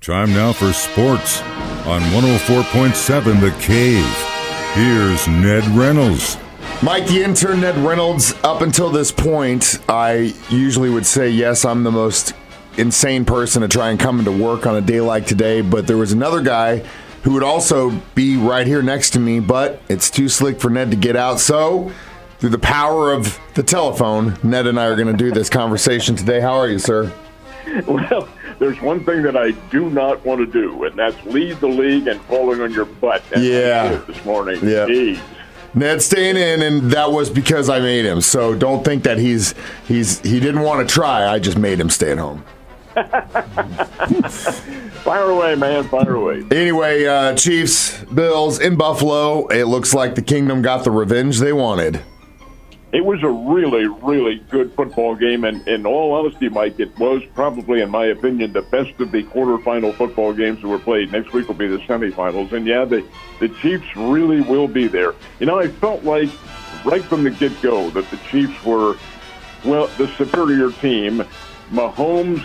Time now for sports on 104.7 The Cave. Here's Ned Reynolds. Mike, the intern, Ned Reynolds. Up until this point, I usually would say, yes, I'm the most insane person to try and come into work on a day like today, but there was another guy who would also be right here next to me, but it's too slick for Ned to get out. So, through the power of the telephone, Ned and I are going to do this conversation today. How are you, sir? Well, there's one thing that I do not want to do, and that's lead the league and falling on your butt. This morning. Yeah. Jeez. Ned's staying in, and that was because I made him. So don't think that he didn't want to try. I just made him stay at home. Fire away, man. Fire away. Anyway, Chiefs, Bills in Buffalo. It looks like the Kingdom got the revenge they wanted. It was a really, really good football game, and in all honesty, Mike, it was probably, in my opinion, the best of the quarterfinal football games that were played. Next week will be the semifinals, and yeah, the Chiefs really will be there. You know, I felt like right from the get-go that the Chiefs were, well, the superior team. Mahomes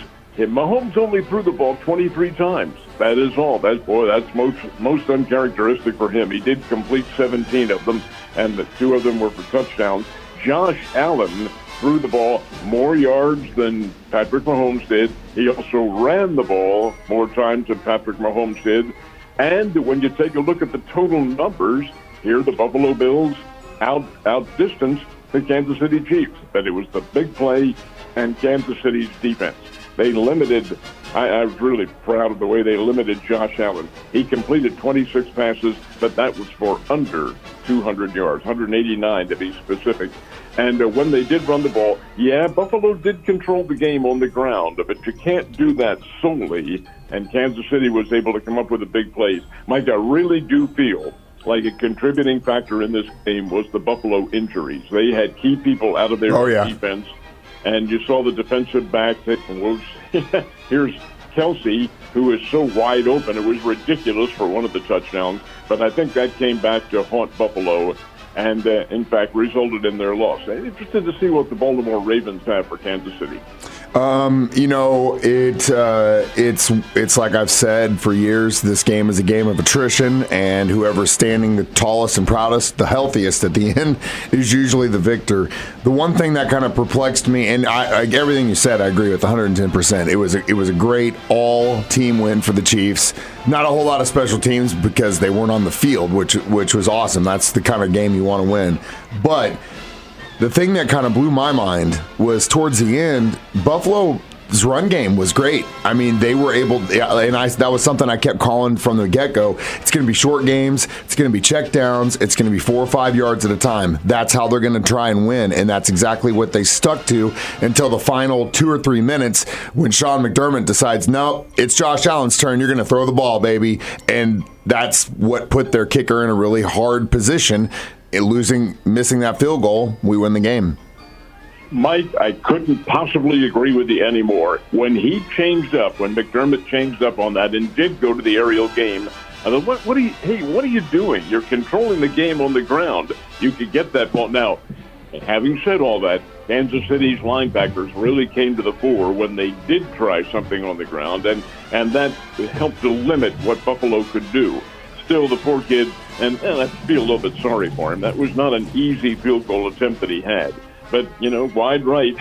only threw the ball 23 times. That is all. That's most uncharacteristic for him. He did complete 17 of them, and the 2 of them were for touchdowns. Josh Allen threw the ball more yards than Patrick Mahomes did. He also ran the ball more times than Patrick Mahomes did. And when you take a look at the total numbers, here the Buffalo Bills outdistanced the Kansas City Chiefs. But it was the big play and Kansas City's defense. They limited, I was really proud of the way they limited Josh Allen. He completed 26 passes, but that was for under 200 yards, 189 to be specific. And when they did run the ball, yeah, Buffalo did control the game on the ground, but you can't do that solely, and Kansas City was able to come up with the big plays. Mike, I really do feel like a contributing factor in this game was the Buffalo injuries. They had key people out of their defense, and you saw the defensive back. Here's Kelsey, who is so wide open. It was ridiculous for one of the touchdowns, but I think that came back to haunt Buffalo and, in fact, resulted in their loss. I'm interested to see what the Baltimore Ravens have for Kansas City. It's like I've said for years, this game is a game of attrition, and whoever's standing the tallest and proudest, the healthiest at the end, is usually the victor. The one thing that kind of perplexed me, and everything you said, I agree with 110%. It was a great all-team win for the Chiefs. Not a whole lot of special teams because they weren't on the field, which was awesome. That's the kind of game you want to win. But the thing that kind of blew my mind was towards the end, Buffalo's run game was great. I mean, they were able, that was something I kept calling from the get-go. It's going to be short games. It's going to be check downs. It's going to be 4 or 5 yards at a time. That's how they're going to try and win, and that's exactly what they stuck to until the final 2 or 3 minutes when Sean McDermott decides, no, it's Josh Allen's turn. You're going to throw the ball, baby. And that's what put their kicker in a really hard position. Missing that field goal, we win the game. Mike, I couldn't possibly agree with you anymore. When McDermott changed up on that and did go to the aerial game, I thought, what are you doing? You're controlling the game on the ground. You could get that ball. Now, having said all that, Kansas City's linebackers really came to the fore when they did try something on the ground, and that helped to limit what Buffalo could do. Still, the poor kid, and I feel a little bit sorry for him. That was not an easy field goal attempt that he had. But, wide right.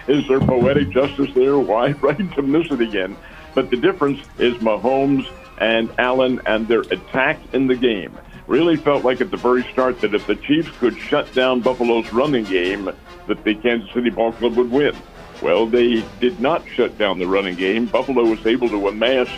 Is there poetic justice there? Wide right to miss it again. But the difference is Mahomes and Allen and their attack in the game. Really felt like at the very start that if the Chiefs could shut down Buffalo's running game, that the Kansas City Ball Club would win. Well, they did not shut down the running game. Buffalo was able to amass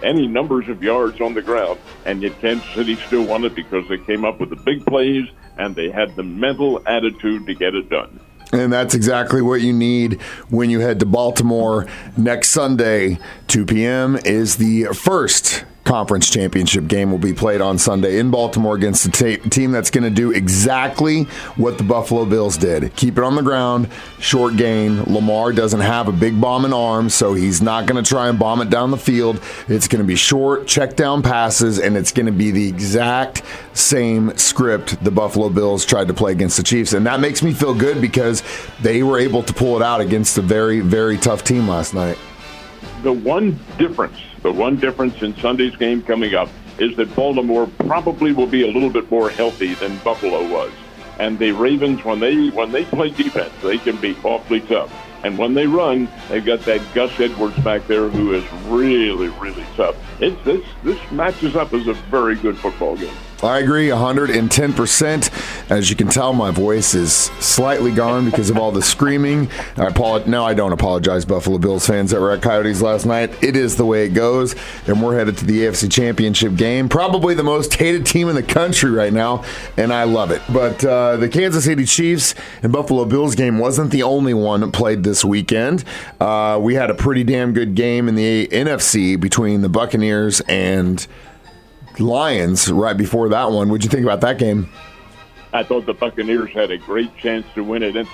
any numbers of yards on the ground, and yet Kansas City still won it because they came up with the big plays and they had the mental attitude to get it done. And that's exactly what you need when you head to Baltimore next Sunday. 2 p.m. is the first conference championship game will be played on Sunday in Baltimore against the team that's going to do exactly what the Buffalo Bills did. Keep it on the ground, short gain. Lamar doesn't have a big bombing arm, so he's not going to try and bomb it down the field. It's going to be short, check down passes, and it's going to be the exact same script the Buffalo Bills tried to play against the Chiefs. And that makes me feel good because they were able to pull it out against a very, very tough team last night. The one difference in Sunday's game coming up is that Baltimore probably will be a little bit more healthy than Buffalo was. And the Ravens, when they play defense, they can be awfully tough. And when they run, they've got that Gus Edwards back there who is really, really tough. This matches up as a very good football game. I agree 110%. As you can tell, my voice is slightly gone because of all the screaming. No, I don't apologize, Buffalo Bills fans that were at Coyotes last night. It is the way it goes, and we're headed to the AFC Championship game. Probably the most hated team in the country right now, and I love it. But the Kansas City Chiefs and Buffalo Bills game wasn't the only one played this weekend. We had a pretty damn good game in the NFC between the Buccaneers and Lions right before that one. What'd you think about that game? I thought the Buccaneers had a great chance to win it. And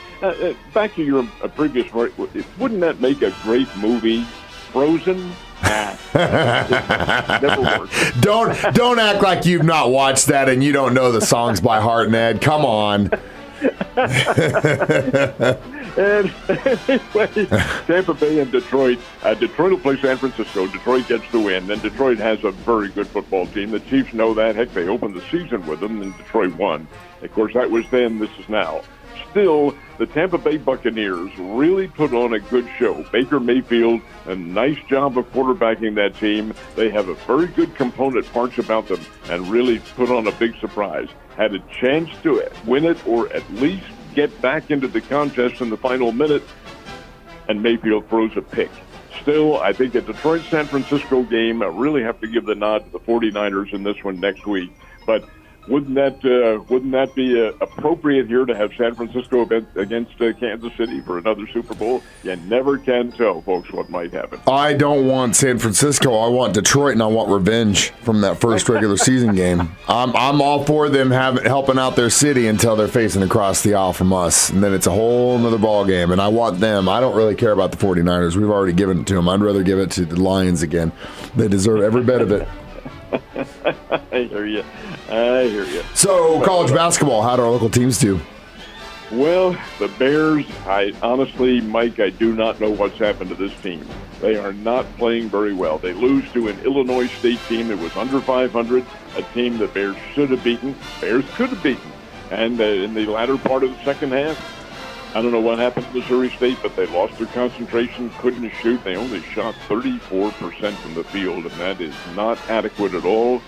back to your previous word, wouldn't that make a great movie? Frozen? Never worked. Don't act like you've not watched that and you don't know the songs by heart, Ned. Come on. And anyway, Tampa Bay and Detroit. Detroit will play San Francisco. Detroit gets the win. And Detroit has a very good football team. The Chiefs know that. Heck, they opened the season with them, and Detroit won. Of course, that was then. This is now. Still, the Tampa Bay Buccaneers really put on a good show. Baker Mayfield, a nice job of quarterbacking that team. They have a very good component parts about them and really put on a big surprise. Had a chance to win it or at least get back into the contest in the final minute, and Mayfield throws a pick. Still, I think the Detroit-San Francisco game, I really have to give the nod to the 49ers in this one next week. But wouldn't that be appropriate here to have San Francisco against Kansas City for another Super Bowl? You never can tell, folks, what might happen. I don't want San Francisco. I want Detroit, and I want revenge from that first regular season game. I'm all for them helping out their city until they're facing across the aisle from us, and then it's a whole other ball game, and I want them. I don't really care about the 49ers. We've already given it to them. I'd rather give it to the Lions again. They deserve every bit of it. I hear you. So, college basketball, how do our local teams do? Well, the Bears, honestly, Mike, I do not know what's happened to this team. They are not playing very well. They lose to an Illinois State team that was under 500, a team the Bears should have beaten. Bears could have beaten. And in the latter part of the second half, I don't know what happened to Missouri State, but they lost their concentration, couldn't shoot. They only shot 34% from the field, and that is not adequate at all.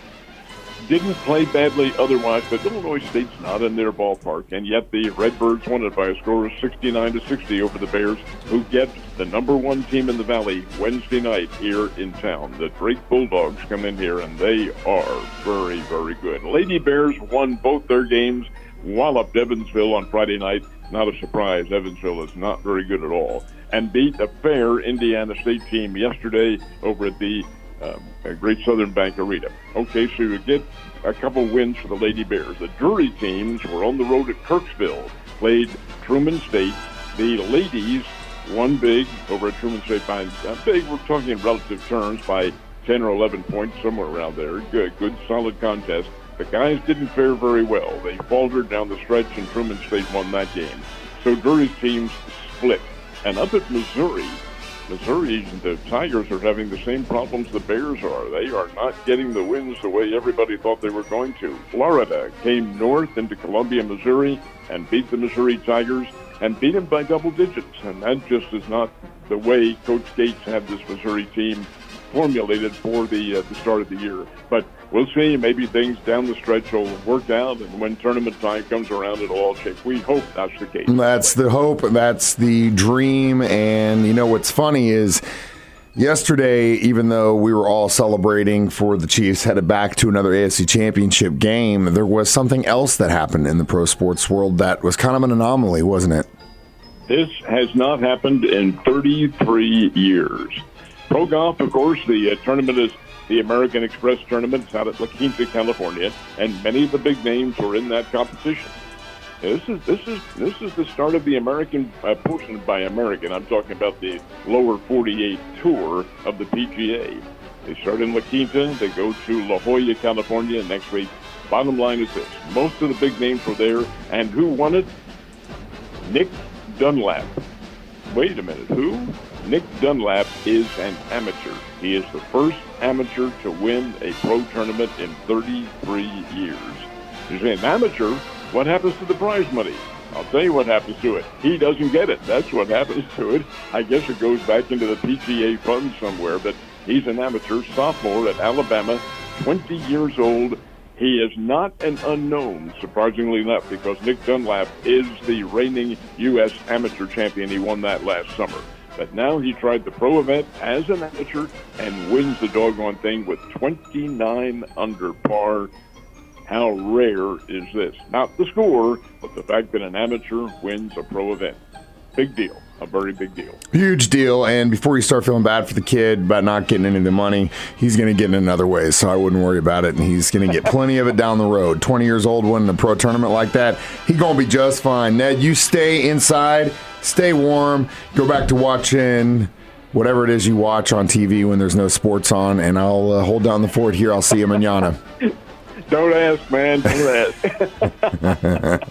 Didn't play badly otherwise, but Illinois State's not in their ballpark, and yet the Redbirds won it by a score of 69-60 over the Bears, who get the number one team in the Valley Wednesday night here in town. The Drake Bulldogs come in here, and they are very, very good. Lady Bears won both their games, walloped Evansville on Friday night. Not a surprise, Evansville is not very good at all, and beat a fair Indiana State team yesterday over at the Great Southern Bank Arena. Okay, so you get a couple wins for the Lady Bears. The Drury teams were on the road at Kirksville, played Truman State. The ladies won big over at Truman State by big, we're talking in relative terms, by 10 or 11 points, somewhere around there. Good, solid contest. The guys didn't fare very well. They faltered down the stretch, and Truman State won that game. So Drury's teams split. And up at Missouri, the Tigers are having the same problems the Bears are. They are not getting the wins the way everybody thought they were going to. Florida came north into Columbia, Missouri, and beat the Missouri Tigers, and beat them by double digits. And that just is not the way Coach Gates had this Missouri team formulated for the start of the year. But we'll see. Maybe things down the stretch will work out, and when tournament time comes around, it'll all change. We hope that's the case. That's the hope. That's the dream. And, you know, what's funny is yesterday, even though we were all celebrating for the Chiefs headed back to another AFC Championship game, there was something else that happened in the pro sports world that was kind of an anomaly, wasn't it? This has not happened in 33 years. Pro golf, of course, the tournament is the American Express tournament. It's out at La Quinta, California, and many of the big names were in that competition. This is the start of the American portion. By American, I'm talking about the lower 48 tour of the PGA. They start in La Quinta, they go to La Jolla, California next week. Bottom line is this: most of the big names were there, and who won it? Nick Dunlap. Wait a minute, who? Nick Dunlap is an amateur. He is the first amateur to win a pro tournament in 33 years. You say, an amateur? What happens to the prize money? I'll tell you what happens to it. He doesn't get it. That's what happens to it. I guess it goes back into the PCA fund somewhere, but he's an amateur sophomore at Alabama, 20 years old. He is not an unknown, surprisingly enough, because Nick Dunlap is the reigning U.S. amateur champion. He won that last summer. But now he tried the pro event as an amateur and wins the doggone thing with 29 under par. How rare is this? Not the score, but the fact that an amateur wins a pro event. Big deal. A very big deal. Huge deal. And before you start feeling bad for the kid about not getting any of the money, he's going to get it in other ways, so I wouldn't worry about it. And he's going to get plenty of it down the road. 20 years old, winning a pro tournament like that, he's going to be just fine. Ned, you stay inside, stay warm, go back to watching whatever it is you watch on TV when there's no sports on, and I'll hold down the fort here. I'll see you manana. Don't ask, man. Don't ask.